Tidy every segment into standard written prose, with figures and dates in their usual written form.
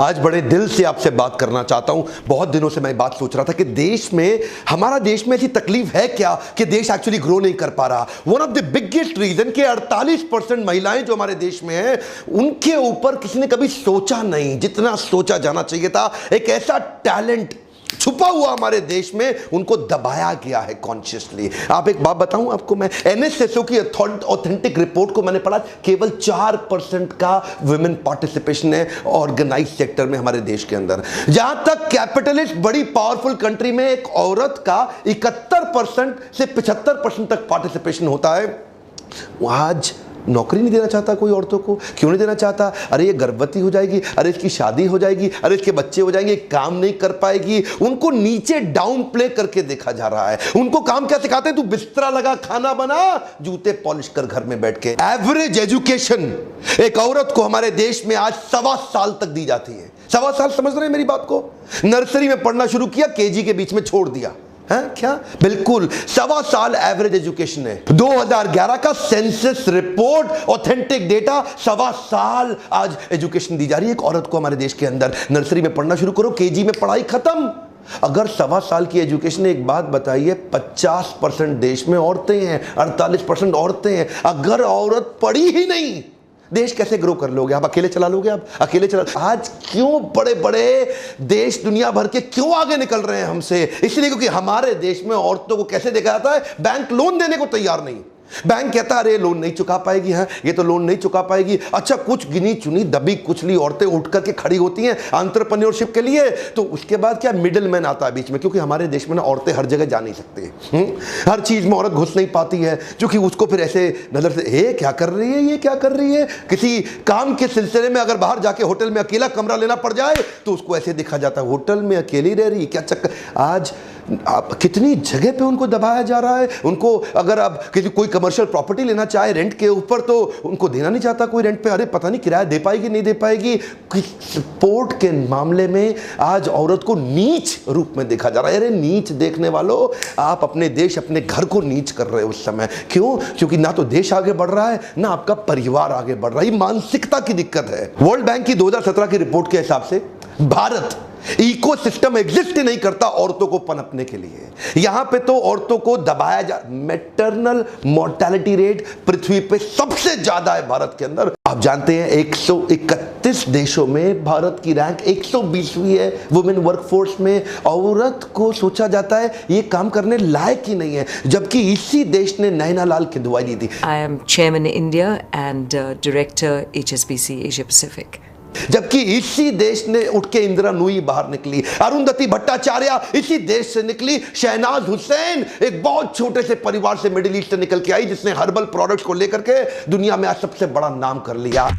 आज बड़े दिल से आपसे बात करना चाहता हूं। बहुत दिनों से मैं बात सोच रहा था कि देश में, हमारा देश में ऐसी तकलीफ है क्या कि देश एक्चुअली ग्रो नहीं कर पा रहा। One of the biggest reason कि 48% महिलाएं जो हमारे देश में हैं, उनके ऊपर किसी ने कभी सोचा नहीं जितना सोचा जाना चाहिए था। एक ऐसा टैलेंट छुपा हुआ हमारे देश में, उनको दबाया गया है कॉन्शियसली। आप एक बात बताऊं आपको, मैं एनएसएसओ की ऑथेंटिक रिपोर्ट को मैंने पढ़ा, केवल 4% का वुमेन पार्टिसिपेशन है ऑर्गेनाइज सेक्टर में हमारे देश के अंदर। जहां तक कैपिटलिस्ट बड़ी पावरफुल कंट्री में एक औरत का 71% से 75% तक पार्टिसिपेशन होता है, आज नौकरी नहीं देना चाहता कोई औरतों को। क्यों नहीं देना चाहता? अरे ये गर्भवती हो जाएगी, अरे इसकी शादी हो जाएगी, अरे इसके बच्चे हो जाएंगे, काम नहीं कर पाएगी। उनको नीचे डाउन प्ले करके देखा जा रहा है। उनको काम क्या सिखाते हैं? तू बिस्तरा लगा, खाना बना, जूते पॉलिश कर घर में बैठ के। एवरेज एजुकेशन एक औरत को हमारे देश में आज 1.25 साल तक दी जाती है। 1.25 साल, समझ रहे हैं मेरी बात को? नर्सरी में पढ़ना शुरू किया, केजी के बीच में छोड़ दिया है क्या? बिल्कुल 1.25 साल एवरेज एजुकेशन है। 2011 का सेंसस रिपोर्ट, ऑथेंटिक डेटा, 1.25 साल आज एजुकेशन दी जा रही है एक औरत को हमारे देश के अंदर। नर्सरी में पढ़ना शुरू करो, केजी में पढ़ाई खत्म। अगर 1.25 साल की एजुकेशन, एक बात बताइए, 50% देश में औरतें हैं, 48% औरतें हैं। अगर औरत पढ़ी ही नहीं, देश कैसे ग्रो कर लोगे? आप अकेले चला लोगे? आप अकेले चला। आज क्यों बड़े बड़े देश दुनिया भर के क्यों आगे निकल रहे हैं हमसे? इसलिए क्योंकि हमारे देश में औरतों को कैसे देखा जाता है? बैंक लोन देने को तैयार नहीं। बैंक कहता है अरे लोन नहीं चुका पाएगी, है ये तो लोन नहीं चुका पाएगी। अच्छा, कुछ गिनी चुनी दबी कुचली औरतें उठ करके खड़ी होती हैं एंटरप्रेन्योरशिप के लिए, तो उसके बाद क्या, मिडिल मैन आता है बीच में। क्योंकि हमारे देश में ना औरतें हर जगह जा नहीं सकती, हर चीज में औरत घुस नहीं पाती है, क्योंकि उसको फिर ऐसे नजर से, ये क्या कर रही है, ये क्या कर रही है। किसी काम के सिलसिले में अगर बाहर जाके होटल में अकेला कमरा लेना पड़ जाए तो उसको ऐसे देखा जाता है, होटल में अकेली रह रही, क्या चक्कर। आज आप कितनी जगह पे उनको दबाया जा रहा है। उनको अगर आप किसी कोई कमर्शियल प्रॉपर्टी लेना चाहे रेंट के ऊपर, तो उनको देना नहीं चाहता कोई रेंट पे। अरे पता नहीं किराया दे पाएगी नहीं दे पाएगी। सपोर्ट के मामले में आज औरत को नीच रूप में देखा जा रहा है। अरे नीच देखने वालों, आप अपने देश, अपने घर को नीच कर रहे हो उस समय। क्यों? क्योंकि ना तो देश आगे बढ़ रहा है, ना आपका परिवार आगे बढ़ रहा है। मानसिकता की दिक्कत है। वर्ल्ड बैंक की 2017 की रिपोर्ट के हिसाब से भारत इकोसिस्टम एग्जिस्ट ही नहीं करता औरतों को पनपने के लिए। यहां पे तो औरतों को दबाया जा। मैटरनल मोर्टेलिटी रेट पृथ्वी पे सबसे ज्यादा है भारत के अंदर। आप जानते हैं 131 देशों में भारत की रैंक 120वीं है वुमेन वर्कफोर्स में। औरत को सोचा जाता है ये काम करने लायक ही नहीं है, जबकि इसी देश ने नैना लाल की दुआई दी थी। I am chairman India and director HSBC Asia Pacific. जबकि इसी देश ने उठ के इंदिरा नूई बाहर निकली, अरुंधति भट्टाचार्य इसी देश से निकली, शहनाज हुसैन एक बहुत छोटे से परिवार से मिडिल ईस्ट से निकल के आई, जिसने हर्बल प्रोडक्ट्स को लेकर के दुनिया में आज सबसे बड़ा नाम कर लिया।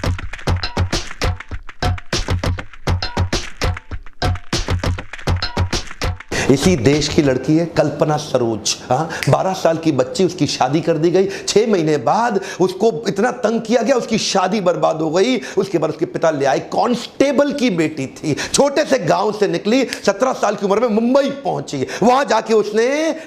इसी देश की लड़की है कल्पना सरोज। 12 साल की बच्ची, उसकी शादी कर दी गई। 6 महीने बाद उसको इतना तंग किया गया, उसकी शादी बर्बाद हो गई। उसके बाद उसके पिता ले आए। कांस्टेबल की बेटी थी, छोटे से गांव से निकली, 17 साल की उम्र में मुंबई पहुंची। वहां जाके उसने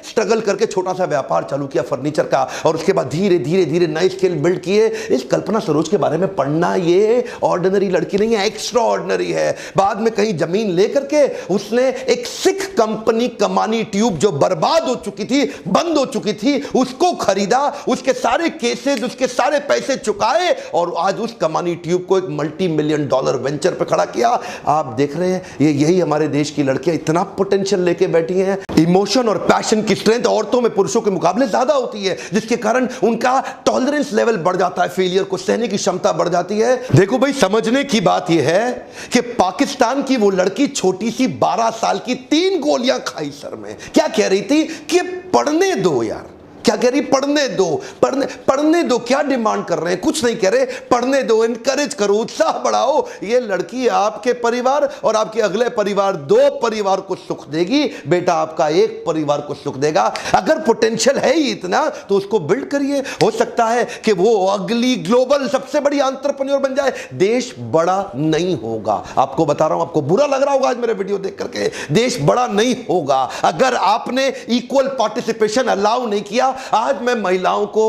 स्ट्रगल करके छोटा सा व्यापार चालू किया फर्नीचर का, और उसके बाद धीरे धीरे धीरे नए स्किल बिल्ड किए। इस कल्पना सरोज के बारे में पढ़ना, ये ऑर्डिनरी लड़की नहीं है, एक्स्ट्रा ऑर्डिनरी है। बाद में कहीं जमीन लेकर के उसने एक सिख कंपनी कमानी ट्यूब जो बर्बाद हो चुकी थी, बंद हो चुकी थी, उसको खरीदा, उसके सारे केसेस, उसके सारे पैसे चुकाए, और आज उस कमानी ट्यूब को एक $multi-million वेंचर पे खड़ा किया। आप देख रहे हैं, ये यही हमारे देश की लड़कियां इतना पोटेंशियल लेके बैठी हैं। इमोशन और पैशन की स्ट्रेंथ औरतों में पुरुषों के मुकाबले ज्यादा होती है, जिसके कारण उनका टॉलरेंस लेवल बढ़ जाता है, फेलियर को सहने की क्षमता बढ़ जाती है। देखो भाई, समझने की बात यह है कि पाकिस्तान की वो लड़की छोटी सी 12 साल की 3 गोलियां खाई सर में। क्या कह रही थी कि पढ़ने दो यार, क्या कह रही? पढ़ने दो, पढ़ने दो। क्या डिमांड कर रहे हैं? कुछ नहीं कह रहे, पढ़ने दो, इनकरेज करो, उत्साह बढ़ाओ। ये लड़की आपके परिवार और आपके अगले परिवार, 2 परिवार को सुख देगी। बेटा आपका एक परिवार को सुख देगा। अगर पोटेंशियल है ही इतना तो उसको बिल्ड करिए। हो सकता है कि वो अगली ग्लोबल सबसे बड़ी एंटरप्रेन्योर बन जाए। देश बड़ा नहीं होगा, आपको बता रहा हूं। आपको बुरा लग रहा होगा आज मेरे वीडियो देख करके, देश बड़ा नहीं होगा अगर आपने इक्वल पार्टिसिपेशन अलाउ नहीं किया। आज मैं महिलाओं को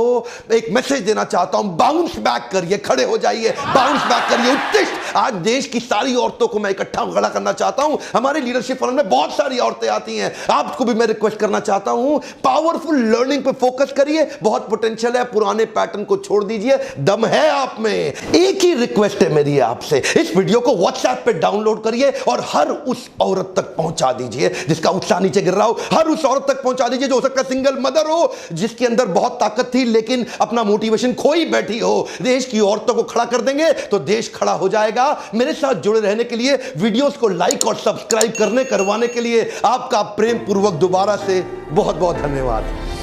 एक मैसेज देना चाहता हूं, बाउंस बैक करिए, खड़े हो जाइए, बाउंस बैक करिए, उत्तिष्ठ आज देश की सारी औरतों को मैं इकट्ठा खड़ा करना चाहता हूं। हमारे लीडरशिप फोरम में बहुत सारी औरतें आती हैं, आपको भी मैं रिक्वेस्ट करना चाहता हूं, पावरफुल लर्निंग पे फोकस करिए, बहुत पोटेंशियल है, पुराने पैटर्न को छोड़ दीजिए, दम है आप में। एक ही रिक्वेस्ट है मेरी आपसे, इस वीडियो को व्हाट्सएप पे डाउनलोड करिए और हर उस औरत तक पहुंचा दीजिए जिसका उत्साह नीचे गिर रहा हो, हर उस औरत तक पहुंचा दीजिए जो हो सकता है सिंगल मदर हो, जिसके अंदर बहुत ताकत थी लेकिन अपना मोटिवेशन खोई बैठी हो। देश की औरतों को खड़ा कर देंगे तो देश खड़ा हो जाएगा। मेरे साथ जुड़े रहने के लिए, वीडियोस को लाइक और सब्सक्राइब करवाने के लिए आपका प्रेम पूर्वक दोबारा से बहुत बहुत धन्यवाद।